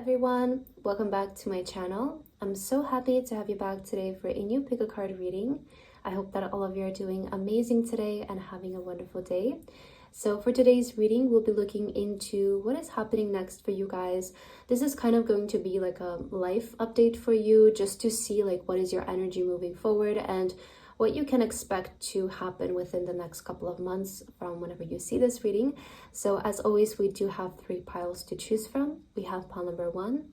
everyone, welcome back to my channel. I'm so happy to have you back today for a new pick a card reading. I hope that all of you are doing amazing today and having a wonderful day. So for today's reading, we'll be looking into what is happening next for you guys. This is kind of going to be like a life update for you, just to see like what is your energy moving forward and what you can expect to happen within the next couple of months from whenever you see this reading. So as always, we do have 3 piles to choose from. We have pile number 1,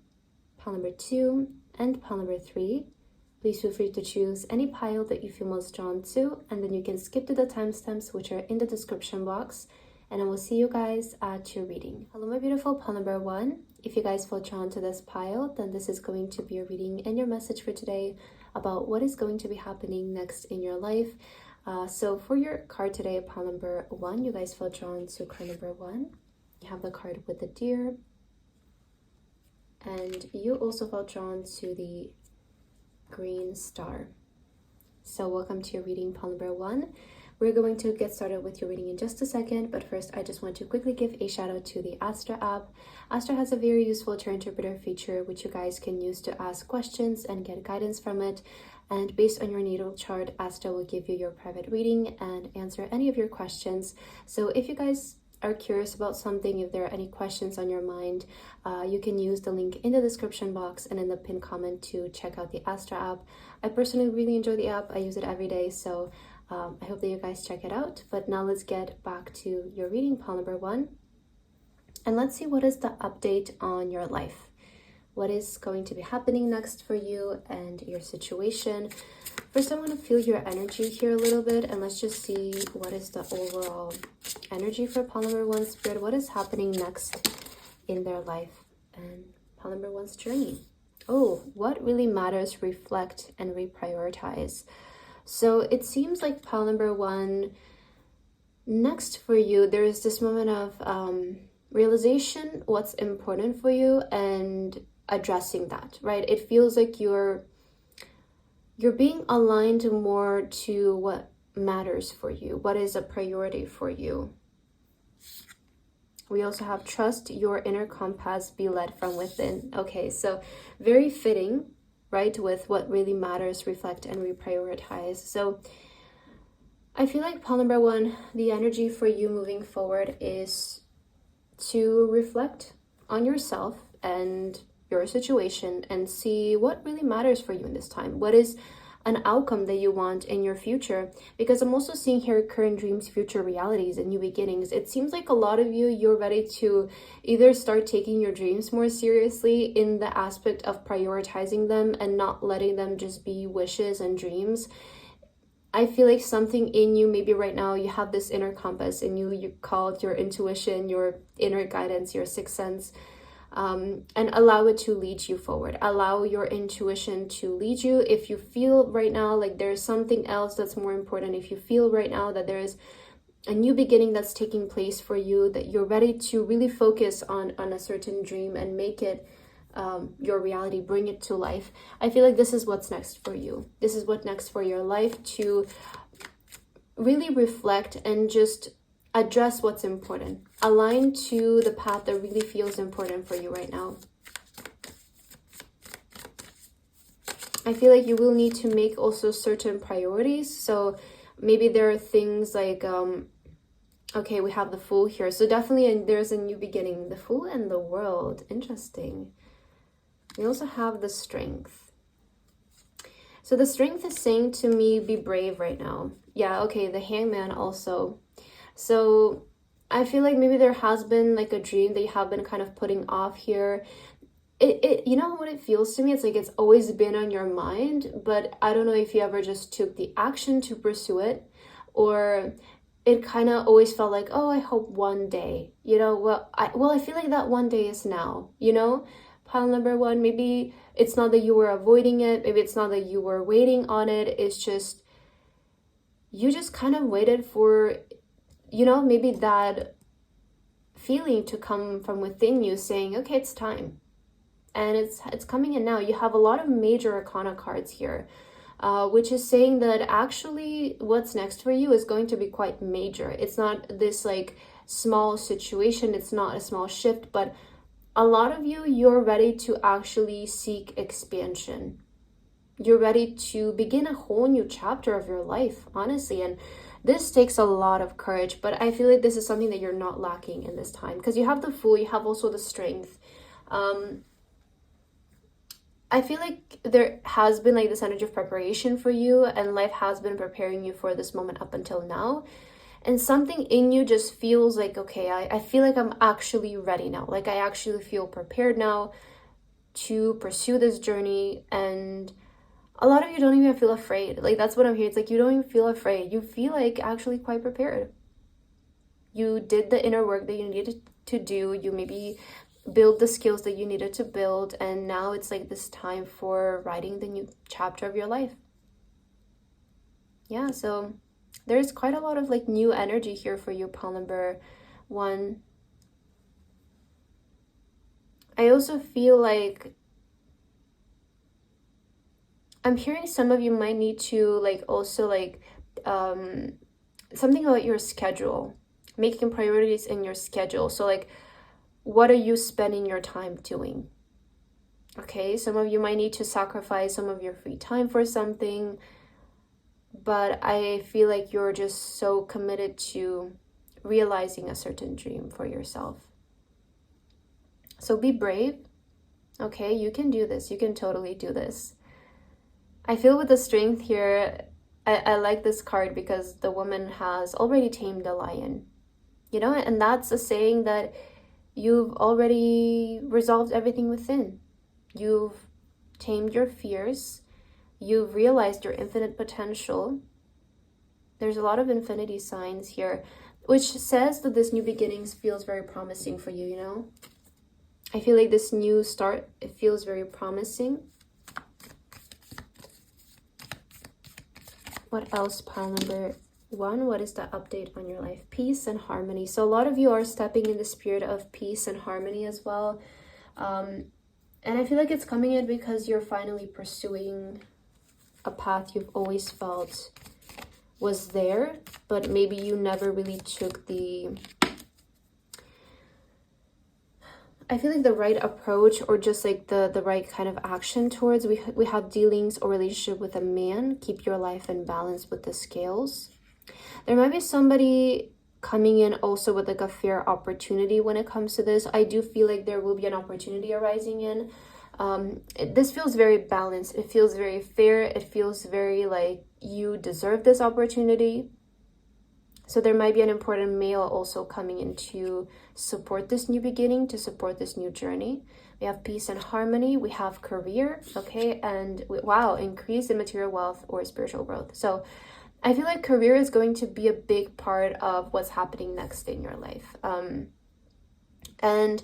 pile number 2, and pile number 3. Please feel free to choose any pile that you feel most drawn to, and then you can skip to the timestamps which are in the description box, and I will see you guys at your reading. Hello my beautiful pile number 1. If you guys feel drawn to this pile, then this is going to be your reading and your message for today about what is going to be happening next in your life. So for your card today, pile number 1, you guys feel drawn to card number 1. You have the card with the deer, and you also felt drawn to the green star. So welcome to your reading, pile number 1. We're going to get started with your reading in just a second, but first I just want to quickly give a shout out to the Astra app. Astra has a very useful tarot interpreter feature which you guys can use to ask questions and get guidance from it. And based on your natal chart, Astra will give you your private reading and answer any of your questions. So if you guys are curious about something, if there are any questions on your mind, you can use the link in the description box and in the pinned comment to check out the Astra app. I personally really enjoy the app. I use it every day, so I hope that you guys check it out. But now let's get back to your reading, pile number 1. And let's see what is the update on your life. What is going to be happening next for you and your situation. First, I want to feel your energy here a little bit, and let's just see what is the overall energy for pile number 1 spirit. What is happening next in their life and pile number 1's journey. Oh, what really matters, reflect and reprioritize. So it seems like pile number 1, next for you, there is this moment of realization, what's important for you, and addressing that, right? It feels like you're being aligned more to what matters for you, what is a priority for you. We also have trust your inner compass, be led from within. Okay, so very fitting, right, with what really matters, reflect and reprioritize. So I feel like pile number 1, the energy for you moving forward is to reflect on yourself and your situation and see what really matters for you in this time. What is an outcome that you want in your future? Because I'm also seeing here current dreams, future realities, and new beginnings. It seems like a lot of you're ready to either start taking your dreams more seriously in the aspect of prioritizing them and not letting them just be wishes and dreams. I feel like something in you, maybe right now you have this inner compass and you call it your intuition, your inner guidance, your sixth sense. And allow it to lead you forward. Allow your intuition to lead you. If you feel right now like there's something else that's more important, if you feel right now that there is a new beginning that's taking place for you, that you're ready to really focus on a certain dream and make it your reality, bring it to life, I feel like this is what's next for you. This is what's next for your life, to really reflect and just address what's important. Align to the path that really feels important for you right now. I feel like you will need to make also certain priorities. So maybe there are things like, okay, we have the Fool here. So definitely there's a new beginning. The Fool and the World. Interesting. We also have the Strength. So the Strength is saying to me, be brave right now. Yeah, okay, the Hangman also. So I feel like maybe there has been like a dream that you have been kind of putting off here. You know what it feels to me? It's like it's always been on your mind, but I don't know if you ever just took the action to pursue it, or it kind of always felt like, oh, I hope one day, you know, I feel like that one day is now, you know. Pile number 1, maybe it's not that you were avoiding it, maybe it's not that you were waiting on it, it's just you just kind of waited for, you know, maybe that feeling to come from within you saying, okay, it's time. And it's coming in now. You have a lot of major arcana cards here, which is saying that actually what's next for you is going to be quite major. It's not this like small situation. It's not a small shift, but a lot of you, you're ready to actually seek expansion. You're ready to begin a whole new chapter of your life, honestly. And this takes a lot of courage, but I feel like this is something that you're not lacking in this time, because you have the Fool, you have also the Strength. I feel like there has been like this energy of preparation for you, and life has been preparing you for this moment up until now. And something in you just feels like, okay, I feel like I'm actually ready now. Like I actually feel prepared now to pursue this journey. And a lot of you don't even feel afraid. Like that's what I'm hearing. It's like you don't even feel afraid. You feel like actually quite prepared. You did the inner work that you needed to do. You maybe build the skills that you needed to build, and now it's like this time for writing the new chapter of your life. Yeah, so there's quite a lot of like new energy here for you, pile number 1. I also feel like I'm hearing some of you might need to like also like something about your schedule, making priorities in your schedule. So like, what are you spending your time doing? Okay, some of you might need to sacrifice some of your free time for something, but I feel like you're just so committed to realizing a certain dream for yourself. So be brave, okay? You can do this. You can totally do this. I feel with the Strength here, I like this card because the woman has already tamed the lion, you know, and that's a saying that you've already resolved everything within. You've tamed your fears. You've realized your infinite potential. There's a lot of infinity signs here, which says that this new beginnings feels very promising for you, you know? I feel like this new start, it feels very promising. What else, pile number 1? What is the update on your life? Peace and harmony. So a lot of you are stepping in the spirit of peace and harmony as well. And I feel like it's coming in because you're finally pursuing a path you've always felt was there, but maybe you never really took the, I feel like the right approach, or just like the right kind of action towards. We have dealings or relationship with a man. Keep your life in balance with the scales. There might be somebody coming in also with like a fair opportunity when it comes to this. I do feel like there will be an opportunity arising in. This feels very balanced. It feels very fair. It feels very like you deserve this opportunity. So there might be an important male also coming in to support this new beginning, to support this new journey. We have peace and harmony. We have career, okay? And wow, increase in material wealth or spiritual growth. So I feel like career is going to be a big part of what's happening next in your life. And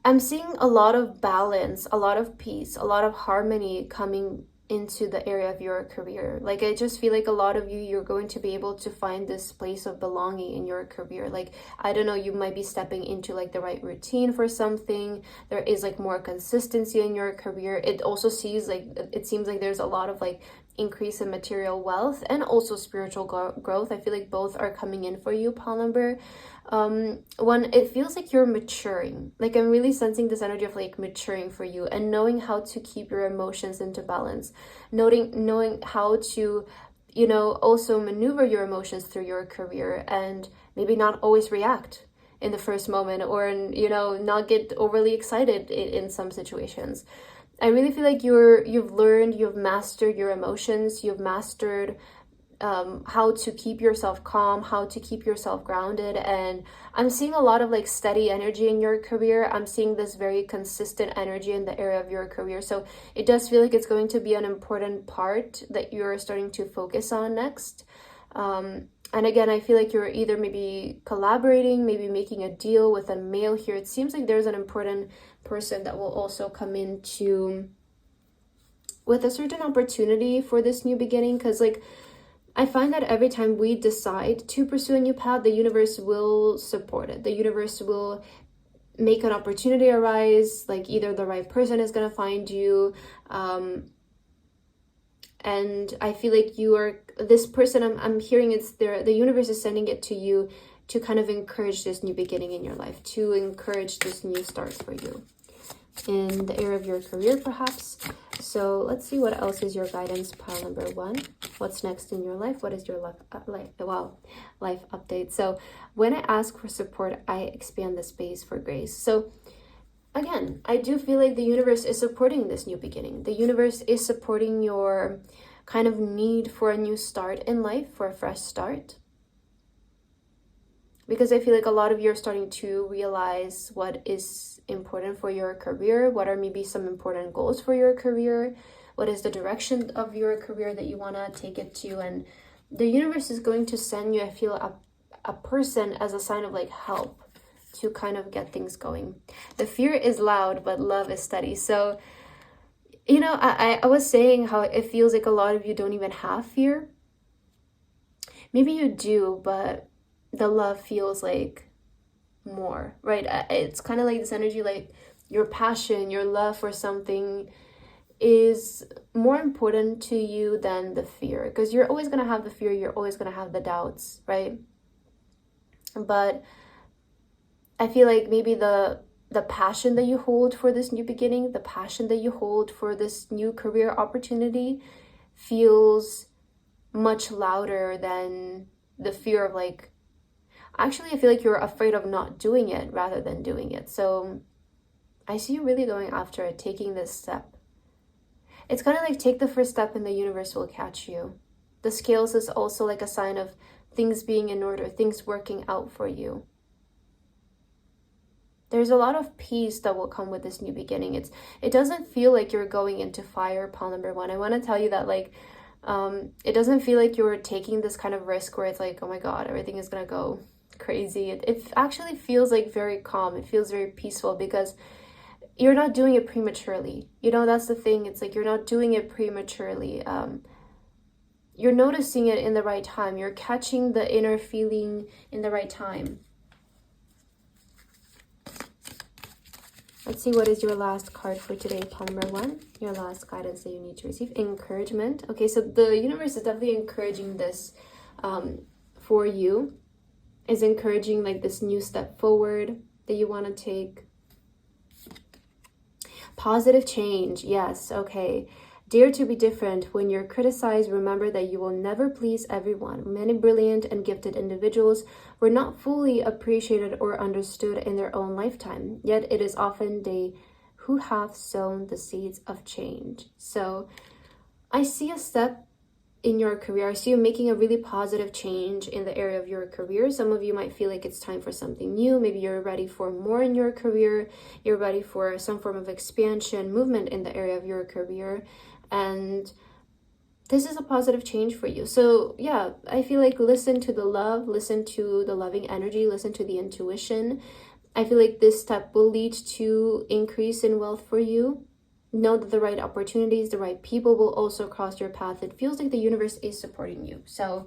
I'm seeing a lot of balance, a lot of peace, a lot of harmony coming into the area of your career. Like I just feel like a lot of you, you're going to be able to find this place of belonging in your career. Like, I don't know, you might be stepping into like the right routine for something. There is like more consistency in your career. It also seems like there's a lot of like increase in material wealth and also spiritual growth. I feel like both are coming in for you, pile number 1. It feels like you're maturing. Like I'm really sensing this energy of like maturing for you, and knowing how to keep your emotions into balance, knowing how to, you know, also maneuver your emotions through your career, and maybe not always react in the first moment, or, you know, not get overly excited in some situations. I really feel like you've mastered your emotions. You've mastered how to keep yourself calm, how to keep yourself grounded. And I'm seeing a lot of like steady energy in your career. I'm seeing this very consistent energy in the area of your career. So it does feel like it's going to be an important part that you're starting to focus on next. And again, I feel like you're either maybe collaborating, maybe making a deal with a male here. It seems like there's an important person that will also come into with a certain opportunity for this new beginning. Because like, I find that every time we decide to pursue a new path, the universe will support it. The universe will make an opportunity arise. Like either the right person is going to find you. And I feel like you are this person. I'm hearing it's there. The universe is sending it to you to kind of encourage this new beginning in your life, to encourage this new start for you in the area of your career, perhaps. So let's see what else is your guidance, pile number 1. What's next in your life? What is your life update? So when I ask for support, I expand the space for grace. So again, I do feel like the universe is supporting this new beginning. The universe is supporting your kind of need for a new start in life, for a fresh start. Because I feel like a lot of you are starting to realize what is important for your career, what are maybe some important goals for your career, what is the direction of your career that you want to take it to. And the universe is going to send you, I feel, a person as a sign of like help to kind of get things going. The fear is loud, but love is steady. So, you know, I was saying how it feels like a lot of you don't even have fear. Maybe you do, but the love feels like more, right? It's kind of like this energy, like your passion, your love for something is more important to you than the fear, because you're always going to have the fear, you're always going to have the doubts, right? But I feel like maybe the passion that you hold for this new beginning, the passion that you hold for this new career opportunity feels much louder than the fear of like, actually, I feel like you're afraid of not doing it rather than doing it. So I see you really going after it, taking this step. It's kind of like take the first step and the universe will catch you. The scales is also like a sign of things being in order, things working out for you. There's a lot of peace that will come with this new beginning. It doesn't feel like you're going into fire, pile number 1. I want to tell you that like, it doesn't feel like you're taking this kind of risk where it's like, oh my God, everything is going to go crazy. It actually feels like very calm. It feels very peaceful because you're not doing it prematurely. You know, that's the thing. It's like you're not doing it prematurely. You're noticing it in the right time. You're catching the inner feeling in the right time. Let's see, what is your last card for today, pile number 1? Your last guidance that you need to receive. Encouragement. Okay, so the universe is definitely encouraging this for you. Is encouraging like this new step forward that you want to take. Positive change. Yes, okay. Dare to be different. When you're criticized, remember that you will never please everyone. Many brilliant and gifted individuals were not fully appreciated or understood in their own lifetime. Yet it is often they who have sown the seeds of change. So I see a step in your career. I see you making a really positive change in the area of your career. Some of you might feel like it's time for something new. Maybe you're ready for more in your career. You're ready for some form of expansion, movement in the area of your career. And this is a positive change for you. So yeah, I feel like listen to the love, listen to the loving energy, listen to the intuition. I feel like this step will lead to increase in wealth for you. Know that the right opportunities, the right people will also cross your path. It feels like the universe is supporting you. So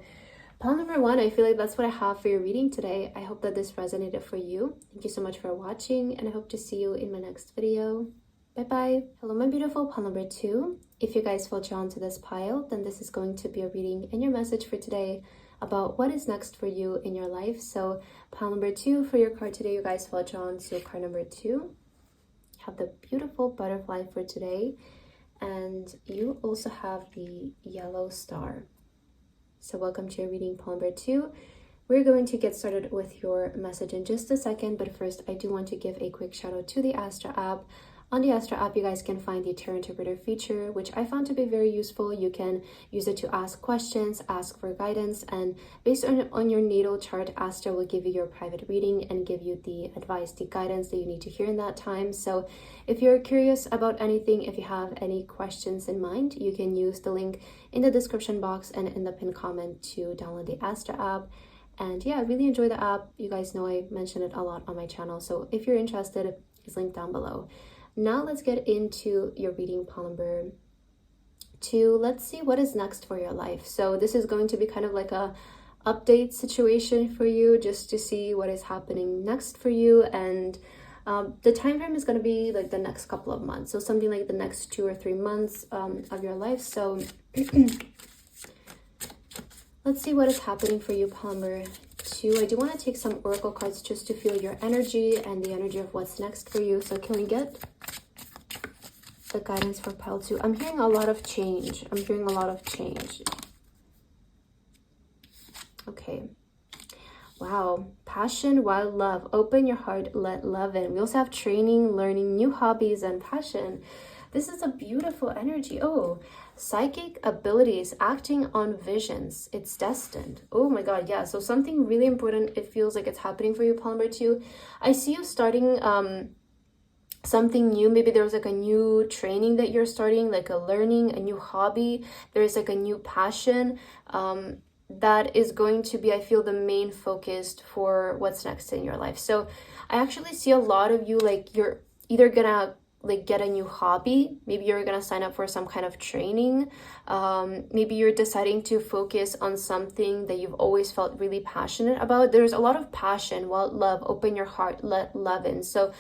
pile number 1, I feel like that's what I have for your reading today. I hope that this resonated for you. Thank you so much for watching, and I hope to see you in my next video. Bye-bye. Hello, my beautiful pile number 2. If you guys feel drawn to this pile, then this is going to be a reading and your message for today about what is next for you in your life. So pile number 2 for your card today, you guys feel drawn to card number 2. Have the beautiful butterfly for today, and you also have the yellow star. So welcome to your reading, pile number 2. We're going to get started with your message in just a second, but first I do want to give a quick shout out to the Astra app. On the Astra app, you guys can find the Tarot Interpreter feature, which I found to be very useful. You can use it to ask questions, ask for guidance, and based on your natal chart, Astra will give you your private reading and give you the advice, the guidance that you need to hear in that time. So if you're curious about anything, if you have any questions in mind, you can use the link in the description box and in the pinned comment to download the Astra app. And yeah, I really enjoy the app. You guys know I mention it a lot on my channel. So if you're interested, it's linked down below. Now let's get into your reading, pile number 2. Let's see what is next for your life. So this is going to be kind of like a update situation for you, just to see what is happening next for you. And the time frame is going to be like the next couple of months. So something like the next 2 or 3 months of your life. So let's see what is happening for you, pile number 2. I do want to take some oracle cards just to feel your energy and the energy of what's next for you. So can we get the guidance for pile 2? I'm hearing a lot of change. I'm hearing a lot of change. Okay. Wow. Passion, wild love. Open your heart, let love in. We also have training, learning, new hobbies, and passion. This is a beautiful energy. Oh, psychic abilities, acting on visions. It's destined. Oh my God, yeah. So something really important, it feels like it's happening for you, pile number 2. I see you starting something new. Maybe there's like a new training that you're starting, like a learning, a new hobby. There's like a new passion. That is going to be, I feel, the main focus for what's next in your life. So I actually see a lot of you, like you're either gonna like get a new hobby, maybe you're gonna sign up for some kind of training, maybe you're deciding to focus on something that you've always felt really passionate about. There's a lot of passion, wild love, open your heart, let love in. So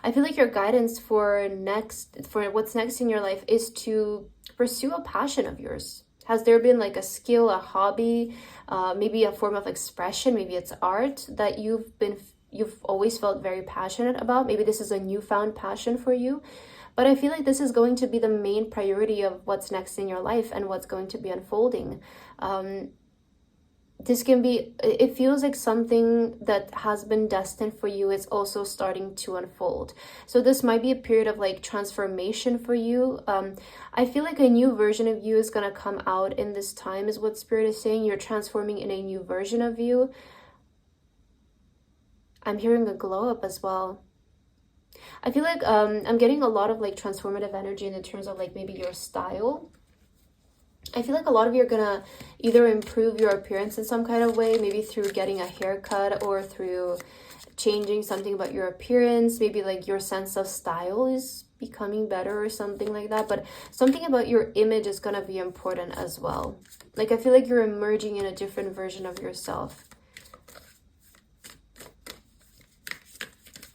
I feel like your guidance for what's next in your life is to pursue a passion of yours. Has there been like a skill, a hobby, maybe a form of expression, maybe it's art that you've always felt very passionate about? Maybe this is a newfound passion for you. But I feel like this is going to be the main priority of what's next in your life and what's going to be unfolding. This can be, it feels like something that has been destined for you is also starting to unfold. So this might be a period of like transformation for you. I feel like a new version of you is going to come out in this time is what Spirit is saying. You're transforming in a new version of you. I'm hearing a glow up as well. I feel like I'm getting a lot of like transformative energy in terms of like maybe your style. I feel like a lot of you are gonna either improve your appearance in some kind of way, maybe through getting a haircut or through changing something about your appearance. Maybe like your sense of style is becoming better or something like that. But something about your image is gonna be important as well. Like I feel like you're emerging in a different version of yourself.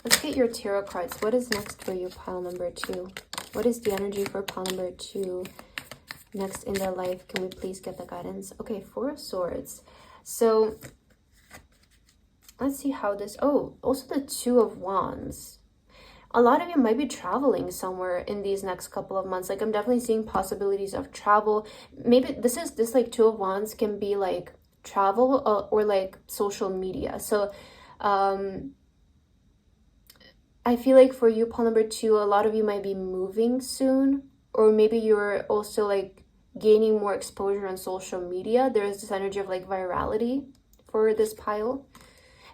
Let's get your tarot cards. What is next for you, pile number 2? What is the energy for pile number 2? Next in their life? Can we please get the guidance? Okay, 4 of Swords. So let's see how this, oh, also the 2 of Wands. A lot of you might be traveling somewhere in these next couple of months. Like I'm definitely seeing possibilities of travel. Maybe this like 2 of Wands can be like travel or like social media. So I feel like for you, pile number 2, a lot of you might be moving soon, or maybe you're also like gaining more exposure on social media. There's this energy of like virality for this pile.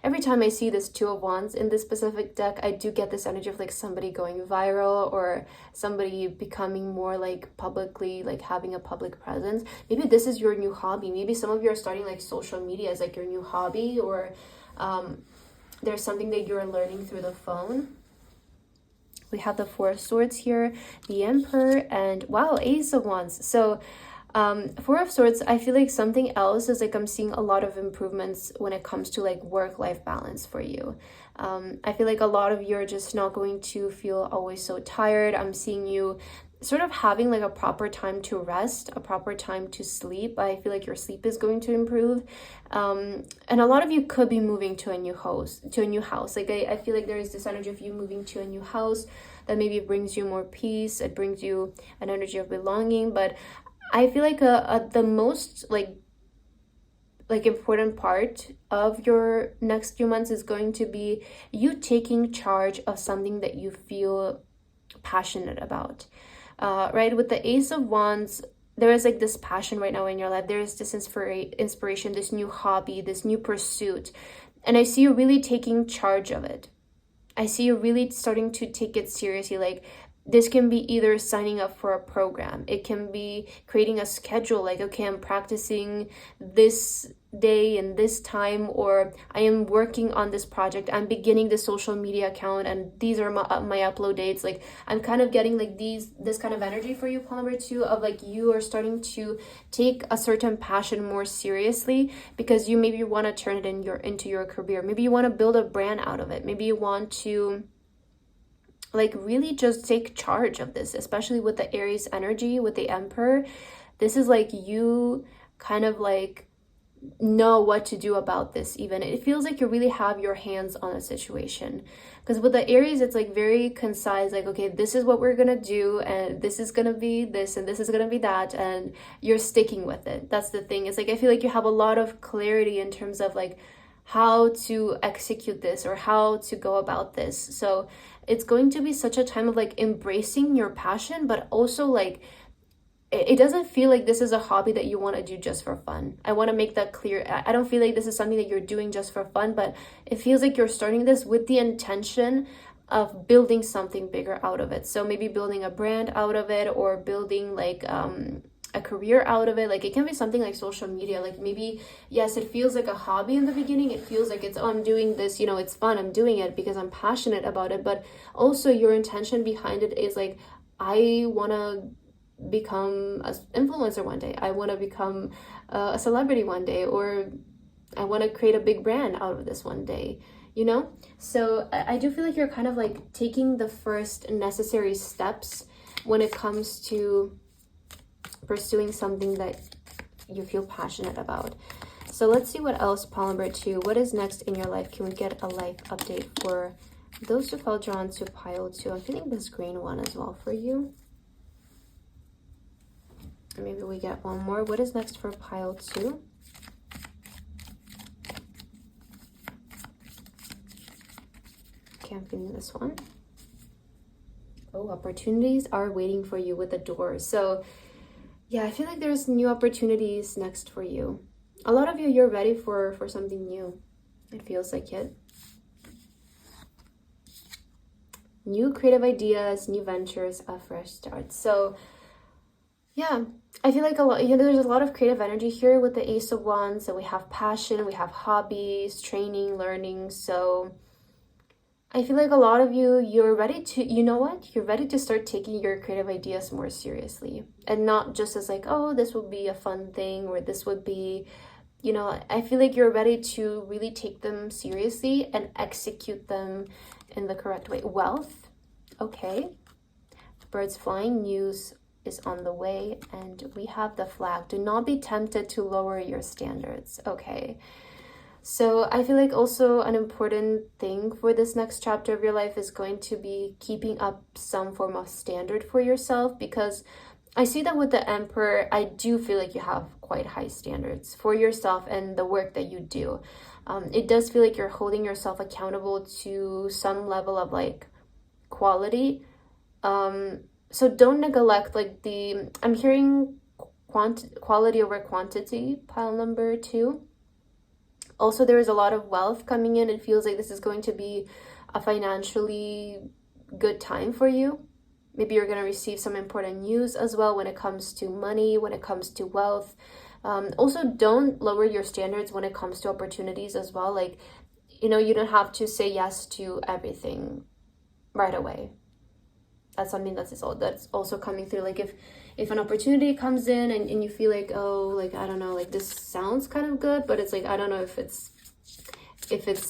Every time I see this 2 of Wands in this specific deck, I do get this energy of like somebody going viral or somebody becoming more like publicly, like having a public presence. Maybe this is your new hobby. Maybe some of you are starting like social media as like your new hobby, or there's something that you're learning through the phone. We have the 4 of Swords here, the Emperor, and wow, Ace of Wands. So 4 of Swords, I feel like something else is like I'm seeing a lot of improvements when it comes to like work-life balance for you. I feel like a lot of you are just not going to feel always so tired. I'm seeing you sort of having like a proper time to rest, a proper time to sleep. I feel like your sleep is going to improve. And a lot of you could be moving to a new house. Like I feel like there is this energy of you moving to a new house that maybe brings you more peace. It brings you an energy of belonging. But I feel like the most like important part of your next few months is going to be you taking charge of something that you feel passionate about. Right, with the Ace of Wands, there is like this passion right now in your life. There is this inspiration, this new hobby, this new pursuit. And I see you really taking charge of it. I see you really starting to take it seriously. Like this can be either signing up for a program. It can be creating a schedule. Like, okay, I'm practicing this day and this time, or I am working on this project. I'm beginning the social media account and these are my upload dates. Like I'm kind of getting like this kind of energy for you, pile number 2, of like you are starting to take a certain passion more seriously because you maybe want to turn it into your career. Maybe you want to build a brand out of it. Maybe you want to like really just take charge of this, especially with the Aries energy, with the Emperor. This is like you kind of like know what to do about this. Even it feels like you really have your hands on a situation, because with the Aries it's like very concise, like, okay, this is what we're gonna do, and this is gonna be this, and this is gonna be that, and you're sticking with it. That's the thing. It's like I feel like you have a lot of clarity in terms of like how to execute this or how to go about this. So it's going to be such a time of like embracing your passion, but also like it doesn't feel like this is a hobby that you want to do just for fun. I want to make that clear. I don't feel like this is something that you're doing just for fun, but it feels like you're starting this with the intention of building something bigger out of it. So maybe building a brand out of it, or building like a career out of it. Like it can be something like social media. Like maybe, yes, it feels like a hobby in the beginning. It feels like it's, oh, I'm doing this, you know, it's fun. I'm doing it because I'm passionate about it. But also your intention behind it is like, I want to become an influencer one day. I want to become a celebrity one day, or I want to create a big brand out of this one day, you know? So I do feel like you're kind of like taking the first necessary steps when it comes to pursuing something that you feel passionate about. So let's see what else, pile number 2. What is next in your life? Can we get a life update for those who felt drawn to pile 2? I'm feeling this green one as well for you. And maybe we get one more. What is next for pile 2? Okay, I'm feeling this one. Oh, opportunities are waiting for you with the door. So yeah, I feel like there's new opportunities next for you. A lot of you, you're ready for something new. It feels like it. New creative ideas, new ventures, a fresh start. So yeah, I feel like a lot, you know, there's a lot of creative energy here with the Ace of Wands. So we have passion, we have hobbies, training, learning. So I feel like a lot of you, you're ready to, you know what? You're ready to start taking your creative ideas more seriously, and not just as like, oh, this would be a fun thing, or this would be, you know, I feel like you're ready to really take them seriously and execute them in the correct way. Wealth, okay. Birds flying, news is on the way, and we have the flag. Do not be tempted to lower your standards, okay? So I feel like also an important thing for this next chapter of your life is going to be keeping up some form of standard for yourself, because I see that with the Emperor, I do feel like you have quite high standards for yourself and the work that you do. It does feel like you're holding yourself accountable to some level of like quality. So don't neglect like I'm hearing quality over quantity, pile number 2. Also, there is a lot of wealth coming in. It feels like this is going to be a financially good time for you. Maybe you're going to receive some important news as well when it comes to money, when it comes to wealth. Also, don't lower your standards when it comes to opportunities as well. Like, you know, you don't have to say yes to everything right away. That's something that's also coming through. Like if an opportunity comes in and you feel like, oh, like, I don't know, like this sounds kind of good, but it's like, I don't know if it's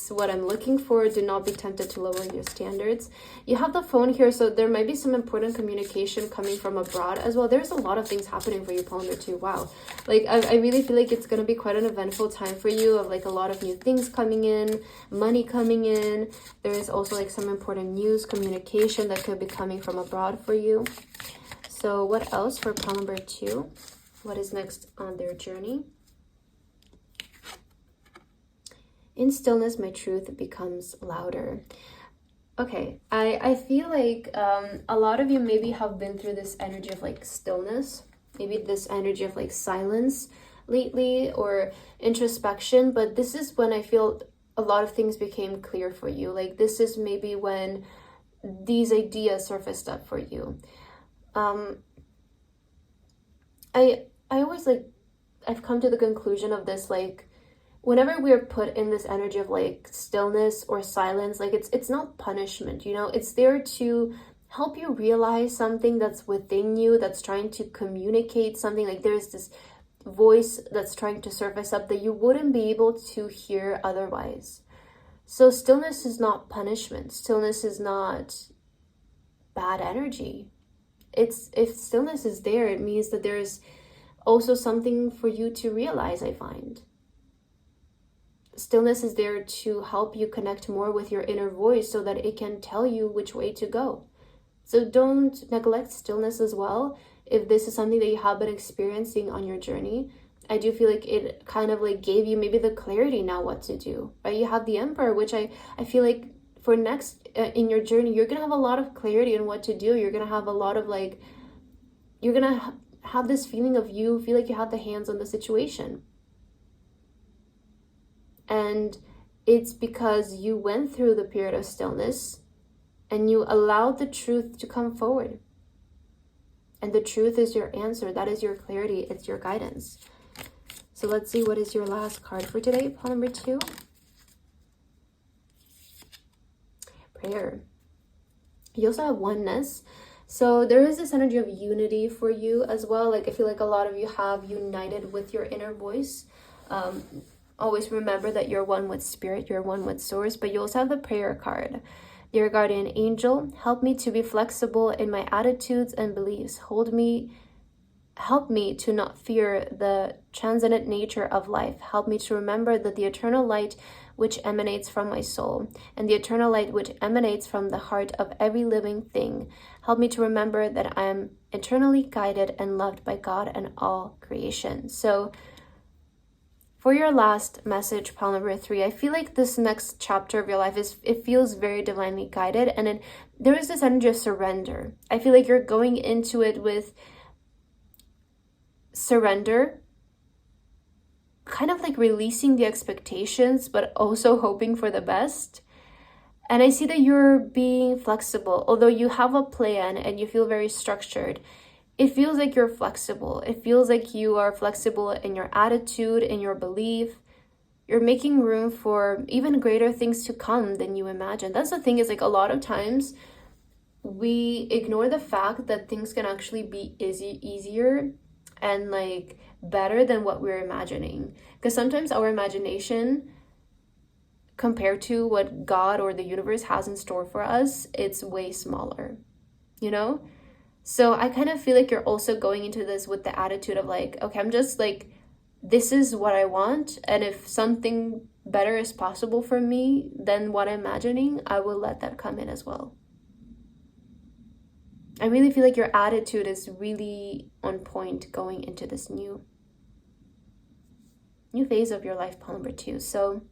what I'm looking for, do not be tempted to lower your standards. You have the phone here, so there might be some important communication coming from abroad as well. There's a lot of things happening for you, Ponder, too. Wow. Like, I really feel like it's going to be quite an eventful time for you, of like a lot of new things coming in, money coming in. There is also like some important news, communication that could be coming from abroad for you. So what else for pile number 2? What is next on their journey? In stillness, my truth becomes louder. Okay, I feel like a lot of you maybe have been through this energy of like stillness, maybe this energy of like silence lately, or introspection, but this is when I feel a lot of things became clear for you. Like this is maybe when these ideas surfaced up for you. I always like, I've come to the conclusion of this, like, whenever we're put in this energy of like stillness or silence, like it's not punishment, you know, it's there to help you realize something that's within you, that's trying to communicate something. Like there's this voice that's trying to surface up that you wouldn't be able to hear otherwise. So stillness is not punishment. Stillness is not bad energy. If stillness is there, it means that there's also something for you to realize, I find. stillness is there to help you connect more with your inner voice so that it can tell you which way to go. So don't neglect stillness as well. If this is something that you have been experiencing on your journey, I do feel like it kind of like gave you maybe the clarity now what to do, right? You have the Emperor, which I feel like for next in your journey, you're going to have a lot of clarity on what to do. You're going to have a lot of like, you're going to have this feeling of you feel like you have the hands on the situation. And it's because you went through the period of stillness and you allowed the truth to come forward. And the truth is your answer. That is your clarity. It's your guidance. So let's see, what is your last card for today? Pile number 2. Prayer. You also have oneness. So there is this energy of unity for you as well. Like I feel like a lot of you have united with your inner voice. Always remember that you're one with spirit, you're one with source, but you also have the prayer card. Dear guardian angel, help me to be flexible in my attitudes and beliefs. Help me to not fear the transcendent nature of life. Help me to remember that the eternal light which emanates from my soul and the eternal light which emanates from the heart of every living thing. Help me to remember that I am eternally guided and loved by God and all creation. So for your last message, pile number 3, I feel like this next chapter of your life it feels very divinely guided, and there is this energy of surrender. I feel like you're going into it with surrender, kind of like releasing the expectations, but also hoping for the best. And I see that you're being flexible, although you have a plan and you feel very structured. It feels like you're flexible. It feels like you are flexible in your attitude, in your belief. You're making room for even greater things to come than you imagine. That's the thing, is like a lot of times we ignore the fact that things can actually be easier and like better than what we're imagining. Because sometimes our imagination compared to what God or the universe has in store for us, it's way smaller, you know? So I kind of feel like you're also going into this with the attitude of like, okay, I'm just like, this is what I want. And if something better is possible for me than what I'm imagining, I will let that come in as well. I really feel like your attitude is really on point going into this new phase of your life, pile number 2. So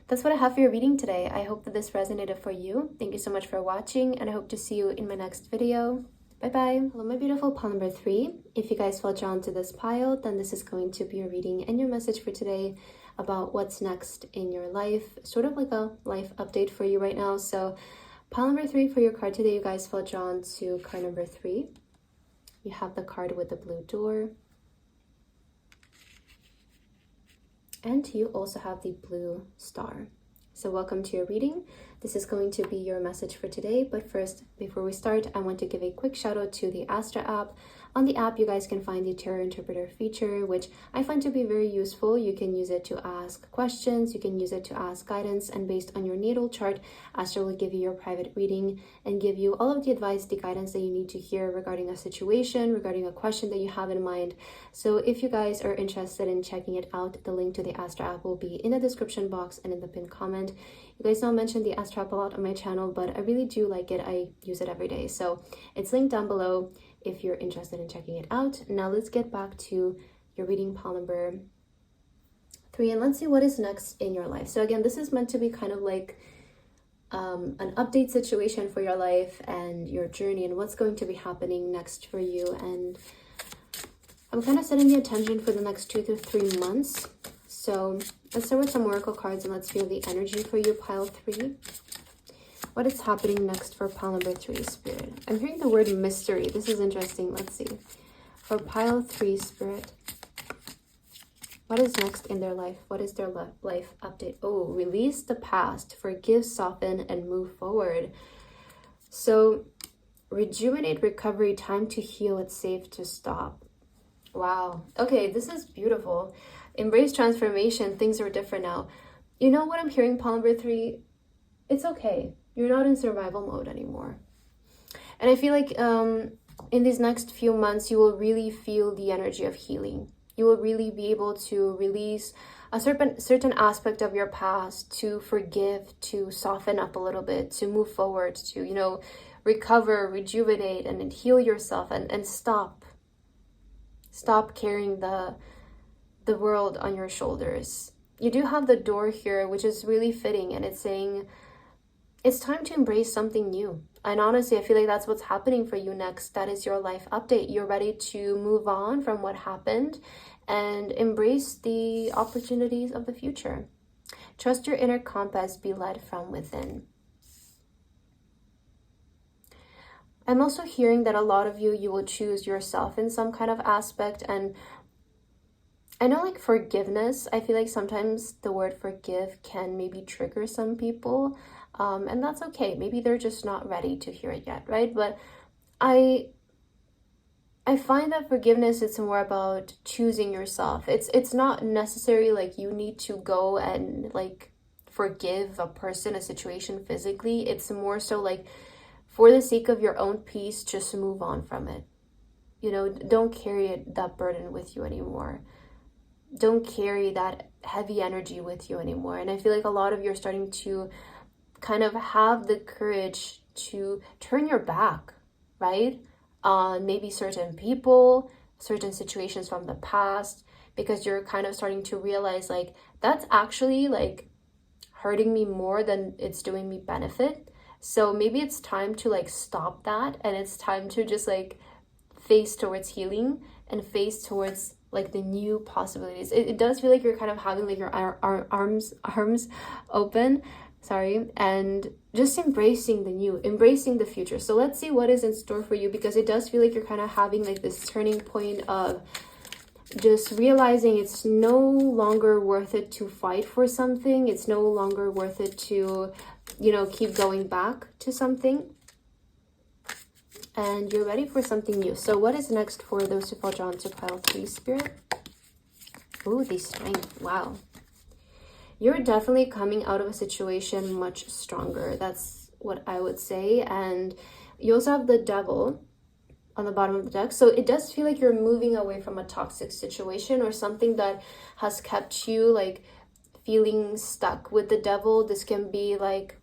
that's what I have for your reading today. I hope that this resonated for you. Thank you so much for watching, and I hope to see you in my next video. Bye-bye. Hello, my beautiful pile number 3. If you guys felt drawn to this pile, then this is going to be your reading and your message for today about what's next in your life. Sort of like a life update for you right now. So pile number 3 for your card today, you guys felt drawn to card number 3. You have the card with the blue door. And you also have the blue star. So welcome to your reading. This is going to be your message for today. But first, before we start, I want to give a quick shout out to the Astra app. On the app, you guys can find the Tarot Interpreter feature, which I find to be very useful. You can use it to ask questions, you can use it to ask guidance, and based on your natal chart, Astra will give you your private reading and give you all of the advice, the guidance that you need to hear regarding a situation, regarding a question that you have in mind. So if you guys are interested in checking it out, the link to the Astra app will be in the description box and in the pinned comment. You guys know I mentioned the Astra app a lot on my channel, but I really do like it. I use it every day. So it's linked down below if you're interested in checking it out. Now let's get back to your reading, pile number 3, and let's see what is next in your life. So again, this is meant to be kind of like an update situation for your life and your journey and what's going to be happening next for you. And I'm kind of setting the intention for the next 2 to 3 months. So let's start with some oracle cards and let's feel the energy for you, pile 3. What is happening next for pile number 3, Spirit? I'm hearing the word mystery. This is interesting. Let's see. For pile 3, Spirit, what is next in their life? What is their life update? Oh, release the past, forgive, soften, and move forward. So rejuvenate, recovery, time to heal. It's safe to stop. Wow. Okay, this is beautiful. Embrace transformation. Things are different now. You know what I'm hearing, pile number 3? It's okay. You're not in survival mode anymore. And I feel like in these next few months, you will really feel the energy of healing. You will really be able to release a certain aspect of your past, to forgive, to soften up a little bit, to move forward, to, you know, recover, rejuvenate, and heal yourself, and stop carrying the world on your shoulders. You do have the door here, which is really fitting, and it's saying it's time to embrace something new. And honestly, I feel like that's what's happening for you next. That is your life update. You're ready to move on from what happened and embrace the opportunities of the future. Trust your inner compass, be led from within. I'm also hearing that a lot of you will choose yourself in some kind of aspect. And I know, like, forgiveness, I feel like sometimes the word forgive can maybe trigger some people. And that's okay. Maybe they're just not ready to hear it yet, right? But I find that forgiveness, it's more about choosing yourself. It's not necessarily like you need to go and like forgive a person, a situation physically. It's more so like, for the sake of your own peace, just move on from it. You know, don't carry that burden with you anymore. Don't carry that heavy energy with you anymore. And I feel like a lot of you are starting to kind of have the courage to turn your back, right? On maybe certain people, certain situations from the past, because you're kind of starting to realize like, that's actually like hurting me more than it's doing me benefit. So maybe it's time to like stop that, and it's time to just like face towards healing and face towards like the new possibilities. It does feel like you're kind of having like your arms open, and just embracing the new, embracing the future. So let's see what is in store for you, because it does feel like you're kind of having like this turning point of just realizing it's no longer worth it to fight for something. It's no longer worth it to, you know, keep going back to something. And you're ready for something new. So what is next for those who fall drawn to pile 3, Spirit? Ooh, the Strength. Wow. You're definitely coming out of a situation much stronger. That's what I would say. And you also have the Devil on the bottom of the deck. So it does feel like you're moving away from a toxic situation or something that has kept you like feeling stuck with the Devil. This can be like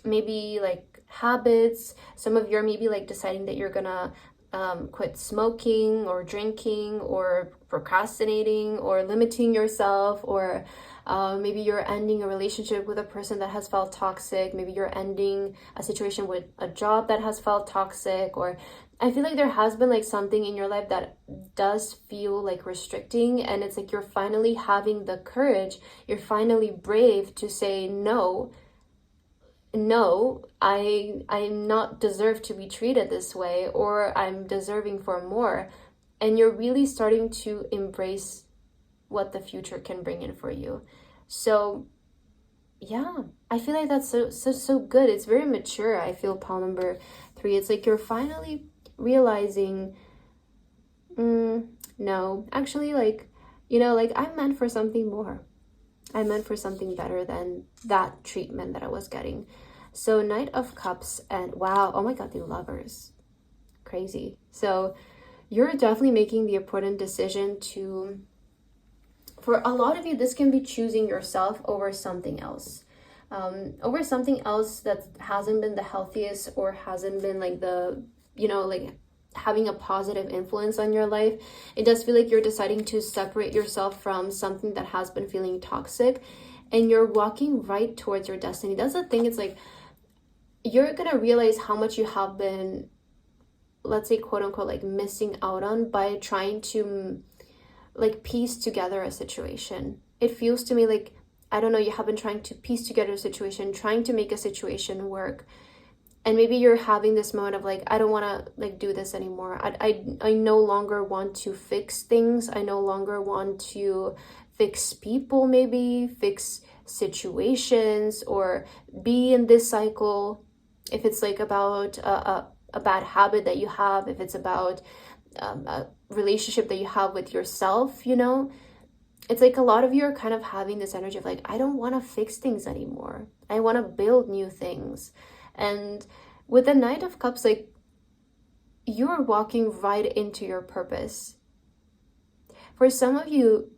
maybe like habits. Some of you are maybe like deciding that you're gonna quit smoking or drinking or procrastinating or limiting yourself, or maybe you're ending a relationship with a person that has felt toxic. Maybe you're ending a situation with a job that has felt toxic, or I feel like there has been like something in your life that does feel like restricting, and it's like you're finally having the courage, you're finally brave to say no, I'm not deserve to be treated this way, or I'm deserving for more. And you're really starting to embrace what the future can bring in for you. So yeah, I feel like that's so good. It's very mature. I feel pile number 3. It's like you're finally realizing, no, actually, like, you know, like I'm meant for something more. I'm meant for something better than that treatment that I was getting. So Knight of Cups, and wow, oh my God, the Lovers. Crazy. So you're definitely making the important decision to, for a lot of you, this can be choosing yourself over something else. Over something else that hasn't been the healthiest, or hasn't been like the, you know, like having a positive influence on your life. It does feel like you're deciding to separate yourself from something that has been feeling toxic, and you're walking right towards your destiny. That's the thing. It's like you're gonna realize how much you have been, let's say, quote unquote, like missing out on by trying to like piece together a situation. It feels to me like, I don't know, you have been trying to piece together a situation, trying to make a situation work. And maybe you're having this moment of like, I don't want to like do this anymore. I no longer want to fix things. I no longer want to fix people, maybe fix situations, or be in this cycle. If it's like about a bad habit that you have, if it's about a relationship that you have with yourself, you know, it's like a lot of you are kind of having this energy of like, I don't want to fix things anymore. I want to build new things. And with the Knight of Cups, like, you're walking right into your purpose. For some of you,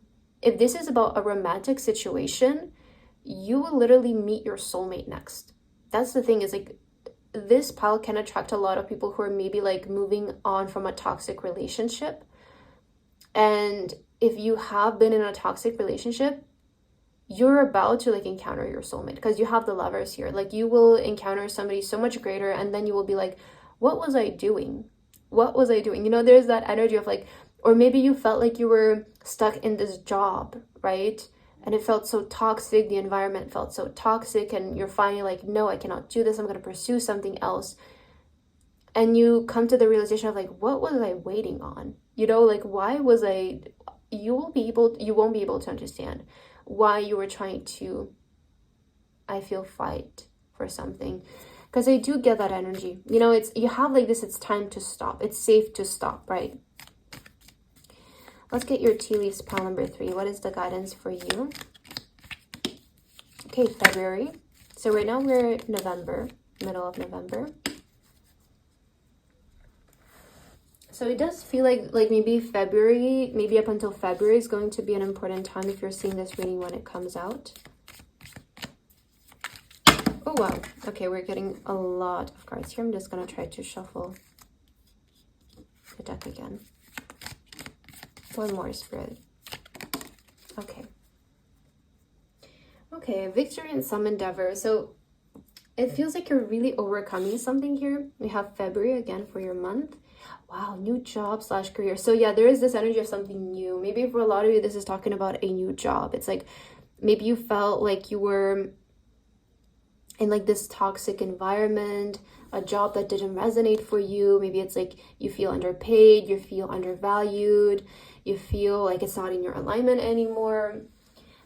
if this is about a romantic situation, you will literally meet your soulmate next. That's the thing, is like this pile can attract a lot of people who are maybe like moving on from a toxic relationship. And if you have been in a toxic relationship, you're about to like encounter your soulmate, because you have the Lovers here. Like you will encounter somebody so much greater, and then you will be like, what was I doing? What was I doing? You know, there's that energy of like, or maybe you felt like you were stuck in this job, right? And it felt so toxic, the environment felt so toxic, and you're finally like, no, I cannot do this, I'm going to pursue something else. And you come to the realization of like, what was I waiting on? You know, like, why was I, you won't be able to understand why you were trying to, I feel, fight for something. Because I do get that energy. You know, it's, you have like this, it's time to stop. It's safe to stop, right? Let's get your tea leaves, pile number 3. What is the guidance for you? Okay, February. So right now we're November, middle of November. So it does feel like maybe February, maybe up until February is going to be an important time if you're seeing this reading when it comes out. Oh, wow. Okay, we're getting a lot of cards here. I'm just going to try to shuffle the deck again. One more, Spirit. Okay. Okay, victory in some endeavor. So it feels like you're really overcoming something here. We have February again for your month. Wow, new job / career. So yeah, there is this energy of something new. Maybe for a lot of you, this is talking about a new job. It's like maybe you felt like you were in like this toxic environment, a job that didn't resonate for you. Maybe it's like you feel underpaid, you feel undervalued, you feel like it's not in your alignment anymore.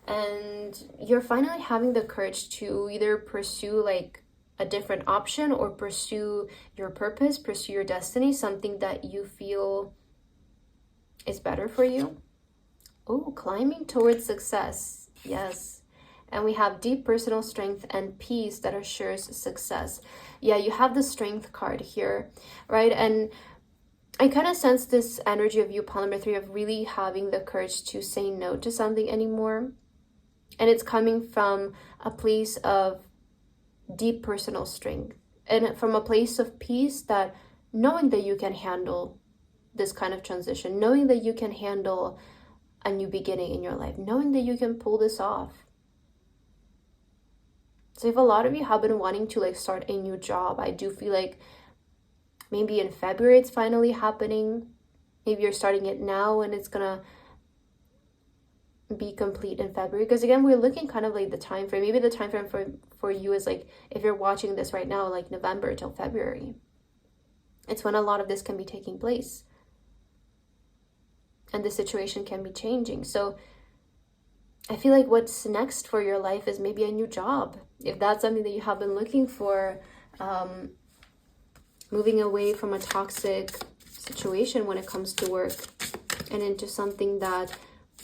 And you're finally having the courage to either pursue like a different option or pursue your purpose, pursue your destiny, something that you feel is better for you. Oh, climbing towards success. Yes. And we have deep personal strength and peace that assures success. Yeah, you have the strength card here, right? And I kind of sense this energy of you, pile number 3, of really having the courage to say no to something anymore. And it's coming from a place of deep personal strength and from a place of peace, that knowing that you can handle this kind of transition, knowing that you can handle a new beginning in your life, knowing that you can pull this off. So if a lot of you have been wanting to like start a new job, I do feel like maybe in February it's finally happening. Maybe you're starting it now and it's gonna be complete in February, because again, we're looking kind of like the time frame. Maybe the time frame for you is like, if you're watching this right now, like November till February. It's when a lot of this can be taking place and the situation can be changing. So I feel like what's next for your life is maybe a new job, if that's something that you have been looking for. Moving away from a toxic situation when it comes to work and into something that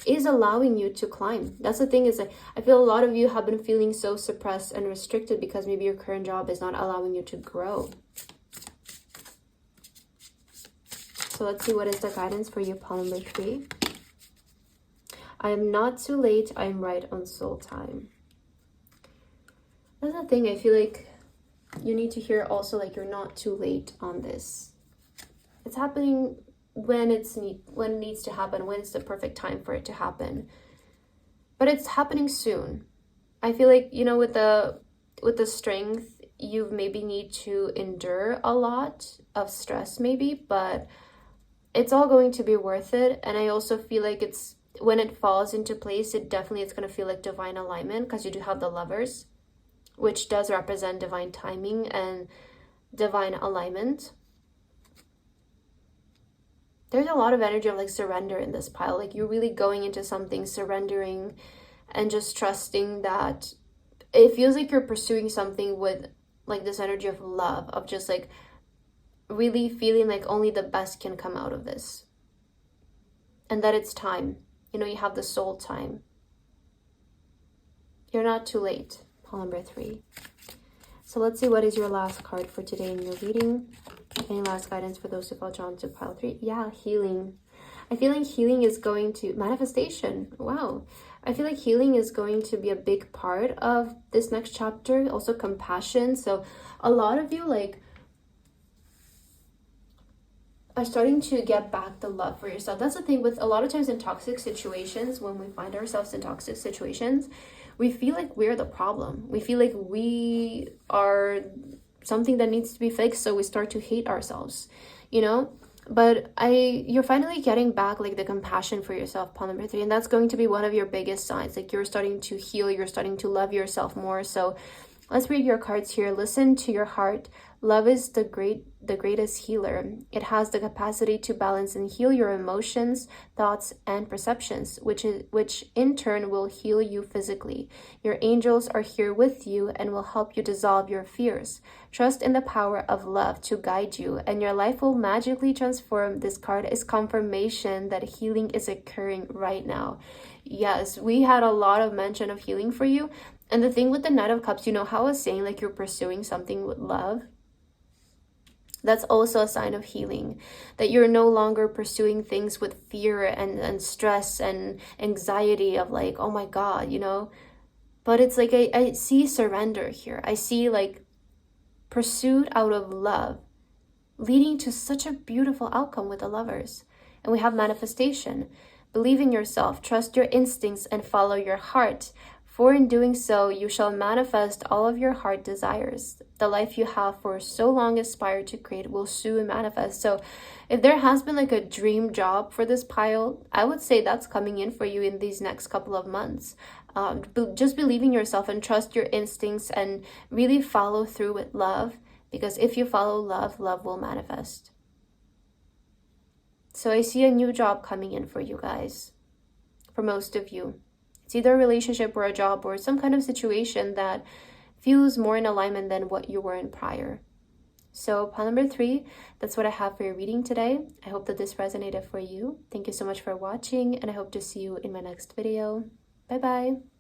is allowing you to climb. That's the thing, is that I feel a lot of you have been feeling so suppressed and restricted because maybe your current job is not allowing you to grow. So let's see, what is the guidance for you, pile number 3? I am not too late, I am right on soul time. That's the thing, I feel like you need to hear also, like, you're not too late on this. It's happening when it needs to happen, when it's the perfect time for it to happen. But it's happening soon. I feel like, you know, with the strength, you maybe need to endure a lot of stress maybe, but it's all going to be worth it. And I also feel like it's, when it falls into place, it's going to feel like divine alignment, because you do have the Lovers, which does represent divine timing and divine alignment. There's a lot of energy of like surrender in this pile. Like you're really going into something, surrendering and just trusting that it feels like you're pursuing something with like this energy of love, of just like really feeling like only the best can come out of this. And that it's time. You know, you have the soul time. You're not too late. Pile number 3. So let's see, what is your last card for today in your reading? Any last guidance for those who felt drawn to pile 3? Yeah, healing. I feel like healing is going to manifestation. Wow. I feel like healing is going to be a big part of this next chapter. Also compassion. So a lot of you like are starting to get back the love for yourself. That's the thing with a lot of times in toxic situations, when we find ourselves in toxic situations, we feel like we're the problem. We feel like we are something that needs to be fixed, so we start to hate ourselves, you know? But you're finally getting back like the compassion for yourself, pawn number 3, and that's going to be one of your biggest signs. Like you're starting to heal, you're starting to love yourself more. So let's read your cards here. Listen to your heart. Love is the greatest healer. It has the capacity to balance and heal your emotions, thoughts, and perceptions, which in turn will heal you physically. Your angels are here with you and will help you dissolve your fears. Trust in the power of love to guide you, and your life will magically transform. This card is confirmation that healing is occurring right now. Yes, we had a lot of mention of healing for you. And the thing with the Knight of Cups, you know how I was saying like you're pursuing something with love? That's also a sign of healing, that you're no longer pursuing things with fear and stress and anxiety of like, oh my God, you know? But it's like, I see surrender here. I see like pursuit out of love, leading to such a beautiful outcome with the Lovers. And we have manifestation. Believe in yourself, trust your instincts, and follow your heart. For in doing so, you shall manifest all of your heart desires. The life you have for so long aspired to create will soon manifest. So if there has been like a dream job for this pile, I would say that's coming in for you in these next couple of months. Just believe in yourself and trust your instincts and really follow through with love. Because if you follow love, love will manifest. So I see a new job coming in for you guys, for most of you. It's either a relationship or a job or some kind of situation that feels more in alignment than what you were in prior. So pawn number 3, that's what I have for your reading today. I hope that this resonated for you. Thank you so much for watching, and I hope to see you in my next video. Bye-bye.